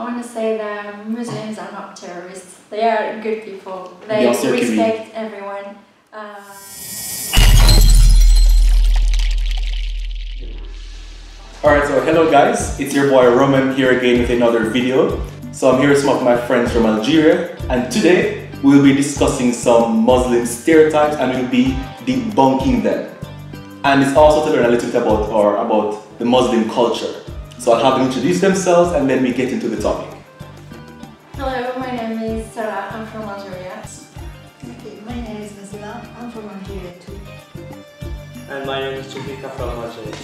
I want to say that Muslims are not terrorists. They are good people. They Bien sûr que oui. respect everyone. Alright, so hello guys, it's your boy Roman here again with another video. So I'm here with some of my friends from Algeria, and today we'll be discussing some Muslim stereotypes and we'll be debunking them. And it's also to learn a little bit about the Muslim culture. So I'll have them introduce themselves and then we get into the topic. Hello, my name is Sarah. I'm from Algeria. Okay, my name is Nazila. I'm from Algeria too. And my name is Chubika from Algeria.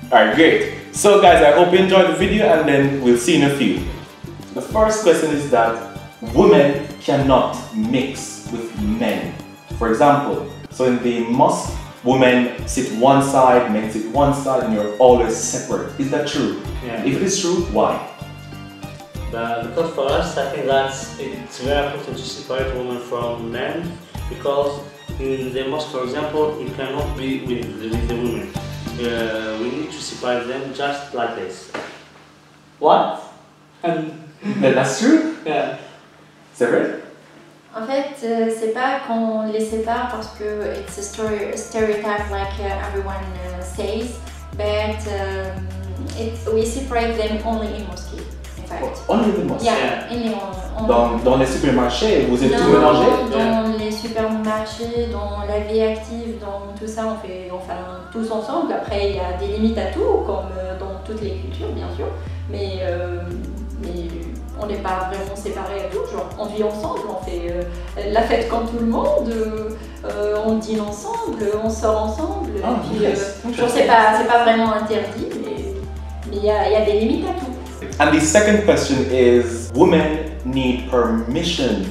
Alright, great. So guys, I hope you enjoyed the video and then we'll see you in a few. The first question is that women cannot mix with men. For example, so in the mosque, women sit one side, men sit one side, and you're always separate. Is that true? Yeah. If it is true, why? Because for us, I think that it's very important to separate women from men, because in the mosque, for example, you cannot be with the women. We need to separate them just like this. What? And That's true? yeah. C'est vrai? En fait, c'est pas qu'on les sépare parce que it's a stereotype like everyone says, but we separate them only in mosque, in fact. Only the mosque? Yeah, Dans les supermarchés, vous êtes tout Non, mélangés? dans les supermarchés, dans la vie active, dans tout ça, on fait tous ensemble. Après, il y a des limites à tout, comme dans toutes les cultures, bien sûr, mais on n'est pas vraiment séparés à tout. Genre, on vit ensemble, on fait la fête comme tout le monde, on dîne ensemble, on sort ensemble. Ah, Et puis, yes. genre, c'est pas vraiment interdit, mais il y a des limites à tout. And the second question is, women need permission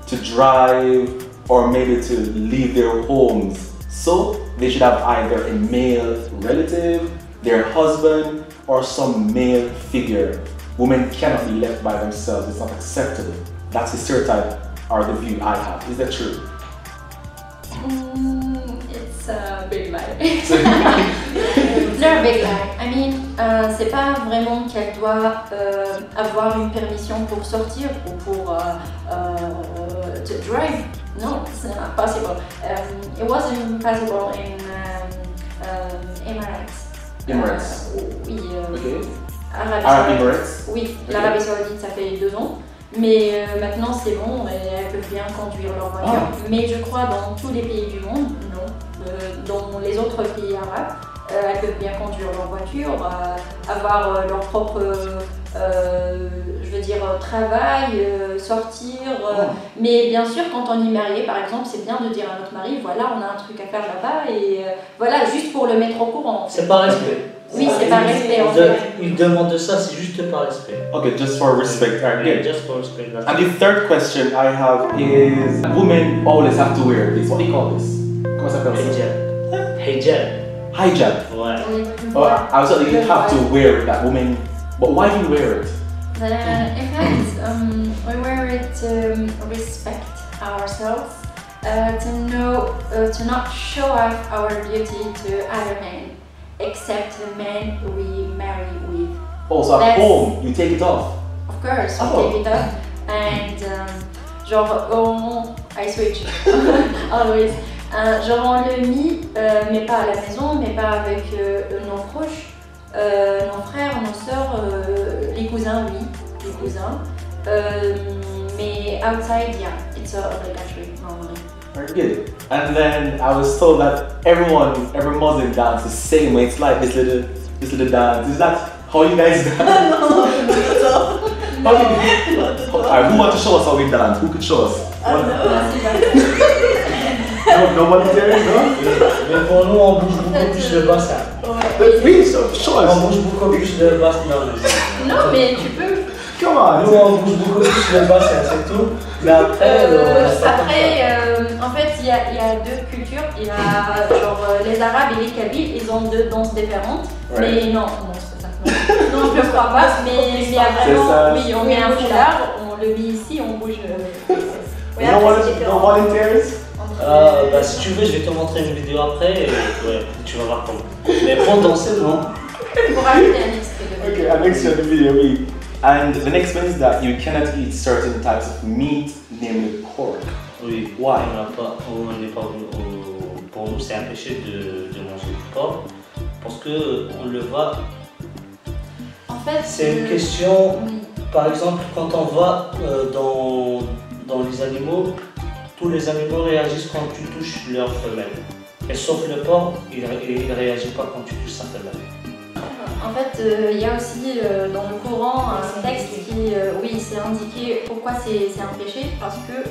to drive or maybe to leave their homes. So they should have either a male relative, their husband, or some male figure. Women cannot be left by themselves, it's not acceptable. That's the stereotype or the view I have. Is that true? It's a big lie. No, big lie. I mean, c'est pas vraiment qu'elle doit avoir une permission pour sortir ou pour to drive. No, it's not possible. It wasn't possible in Emirates. Emirates. Oui. Okay. Arabie Emirates. Oui, Okay. l'Arabie Saoudite, ça fait 2 ans. Mais maintenant, c'est bon, elles peuvent bien conduire leur voiture. Ah. Mais je crois dans tous les pays du monde, non. Dans les autres pays arabes, elles peuvent bien conduire leur voiture, avoir leur propre, je veux dire, travail, sortir. Mais bien sûr, quand on est marié, par exemple, c'est bien de dire à notre mari, voilà, on a un truc à faire là-bas, et voilà, juste pour le mettre au courant. C'est par respect. Oui, c'est par respect en fait. Ils demandent ça, c'est juste par respect. Okay, just for respect. Alright, Yeah, good. just for respect. That's And the third question I have is, women always have to wear this. What do you call this? Comment ça s'appelle ça? Hijab. Hijab. Hijab. Ouais. Oh, I was telling you have to wear that, women. But why do you wear it? In fact, we wear it to respect ourselves, to not show off our beauty to other men, except the men we marry with. Oh, so at home you take it off. Of course, we Oh. take it off, and genre I switch always. Genre on le mit, mais pas à la maison, mais pas avec nos proches, nos frères, nos sœurs, les cousins, oui, les cousins. Mais outside, yeah, it's obligatory normally. Very good. And then I was told that every Muslim dance the same way. It's like this little dance. Is that how you guys dance? Alright, who wants to show us how we dance? Who could show us? No volunteering, no? Mais pour nous, on bouge beaucoup plus le bassin. Oui, show On us. bouge beaucoup plus le bassin. Non, mais tu peux. Come on. Nous, on bouge beaucoup plus le bassin, c'est tout. Mais après, En fait, il y a 2 cultures. Il y a genre les Arabes et les Kabyles, ils ont 2 danses différentes. Ouais. Mais non, c'est pas ça. Non, je ne crois pas. Mais il y a vraiment, ça. oui, on met un foulard, on le met ici, on bouge. No volunteers? bah, si tu veux, je vais te montrer une vidéo après et ouais, tu vas voir comment. Mais pour danser, non. Pour ajouter un extrait de Okay, I'll next to the video. And the next one is that you cannot eat certain types of meat, namely pork. Oui. Why? On n'est pas pour nous, c'est un péché de manger du porc parce que on le voit. En fait, C'est une question. oui. Par exemple, quand on va dans les animaux, tous les animaux réagissent quand tu touches leur femelle. Et sauf le porc, il ne réagit pas quand tu touches sa femelle. En fait, il y a aussi dans le Coran un texte qui, oui, c'est indiqué pourquoi c'est un péché, parce que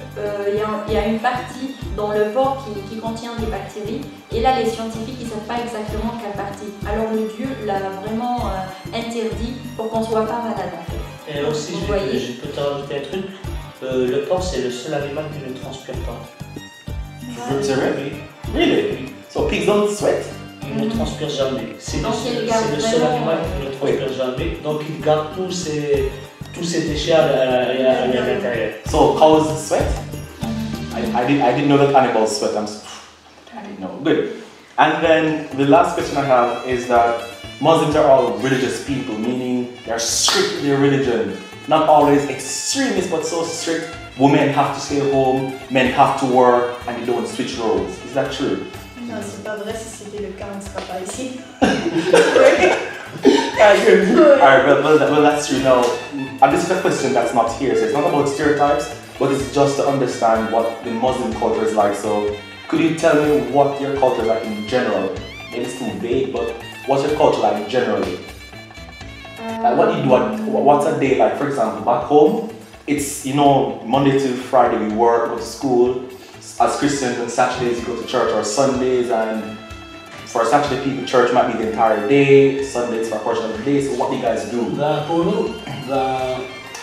il y a une partie dans le porc qui contient des bactéries, et là les scientifiques ils savent pas exactement quelle partie. Alors le Dieu l'a vraiment interdit pour qu'on soit pas malade en fait. Et aussi, Vous voyez. je peux te rajouter un truc. Le porc, c'est le seul animal qui ne transpire pas. Really? Really? So pigs don't sweat? Il ne transpire jamais. C'est Donc, il le garde seul vraiment, animal qui ne transpire jamais. Donc il garde tous ses déchets à l'intérieur. So cows sweat? I didn't know that animals sweat. I didn't know. Good. And then the last question I have is that Muslims are all religious people, meaning they're strict in their religion. Not always extremist, but so strict. Women have to stay home, men have to work, and they don't switch roles. Is that true? Non, c'est pas vrai, si c'était le cas, on ne serait pas ici. Alright, well, that's true. Now, and this is a question that's not here, so it's not about stereotypes, but it's just to understand what the Muslim culture is like. So, could you tell me what your culture is like in general? Maybe it's too vague, but what's your culture like generally? Like what do you do? What's a day like? For example, back home, it's Monday to Friday we work, go to school. As Christians, on Saturdays you go to church, or Sundays, and for Saturday people, church might be the entire day. Sundays for a portion of the day. So what do you guys do? Pour nous,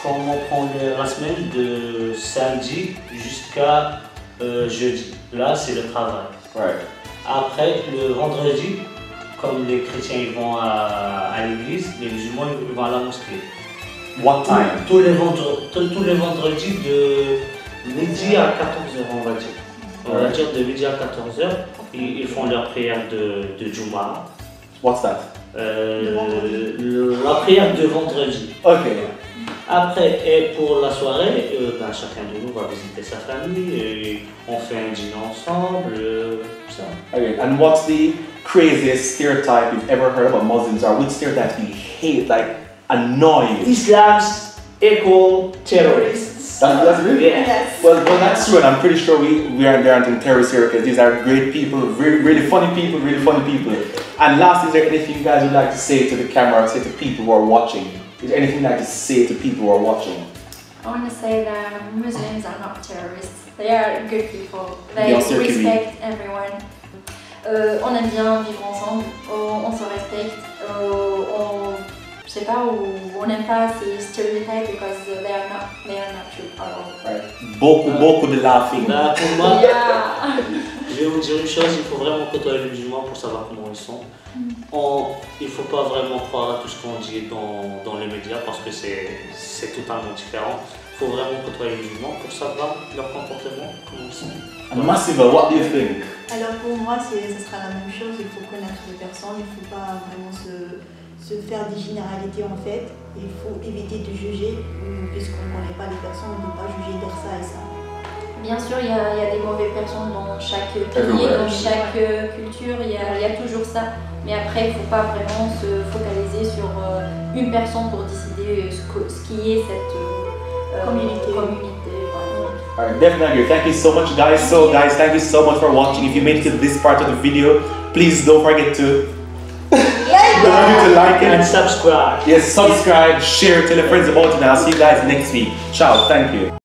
quand on prend la semaine de samedi jusqu'à jeudi, là c'est le travail. Right. Après, le vendredi, comme les chrétiens ils vont à l'église, les musulmans ils vont à la mosquée. What time? Tous les vendredis de midi à 14h, on va dire. On va dire de midi à 14h, ils font leur prière de Juma. What's that? La prière de vendredi. Okay. Après, et pour la soirée, chacun de nous va visiter sa famille, et on fait un dîner ensemble, tout ça. Okay. And what's the craziest stereotype you've ever heard about Muslims, or which stereotype do you hate, like annoy you? Islam's equal terrorists. That's really? Yeah. Yes. Well, that's true, and I'm pretty sure we aren't anything terrorists here, because these are great people, really funny people, And last, is there anything you guys would like to say to the camera, or say to people who are watching? Is there anything you'd like to say to people who are watching? I want to say that Muslims are not terrorists. They are good people. They Bien sûr que oui. respect everyone. On aime bien vivre ensemble, on se respecte, je sais pas, on n'aime pas ces stéréotypes because they are not true at all. Right. Beaucoup de laughing. Bah, pour moi, Yeah. je vais vous dire une chose, il faut vraiment côtoyer les musulmans pour savoir comment ils sont. Il ne faut pas vraiment croire à tout ce qu'on dit dans les médias parce que c'est totalement différent. Il faut vraiment côtoyer les musulmans pour savoir leur comportement, comment ils sont. And Massiva, what do you think? Alors pour moi, ce sera la même chose. Il faut connaître les personnes. Il ne faut pas vraiment se faire des généralités en fait. Il faut éviter de juger, puisqu'on ne connaît pas les personnes, on ne peut pas juger dire ça et ça. Bien sûr, il y a des mauvaises personnes dans chaque pays, Everywhere. dans chaque culture, il y a toujours ça. Mais après, il ne faut pas vraiment se focaliser sur une personne pour décider ce qui est cette Communauté. Voilà. Alright, definitely. Thank you so much, guys. So, guys, thank you so much for watching. If you made it to this part of the video, please don't forget to like And it. subscribe. Yes, subscribe, share, tell your friends about it, and I'll see you guys next week. Ciao, thank you.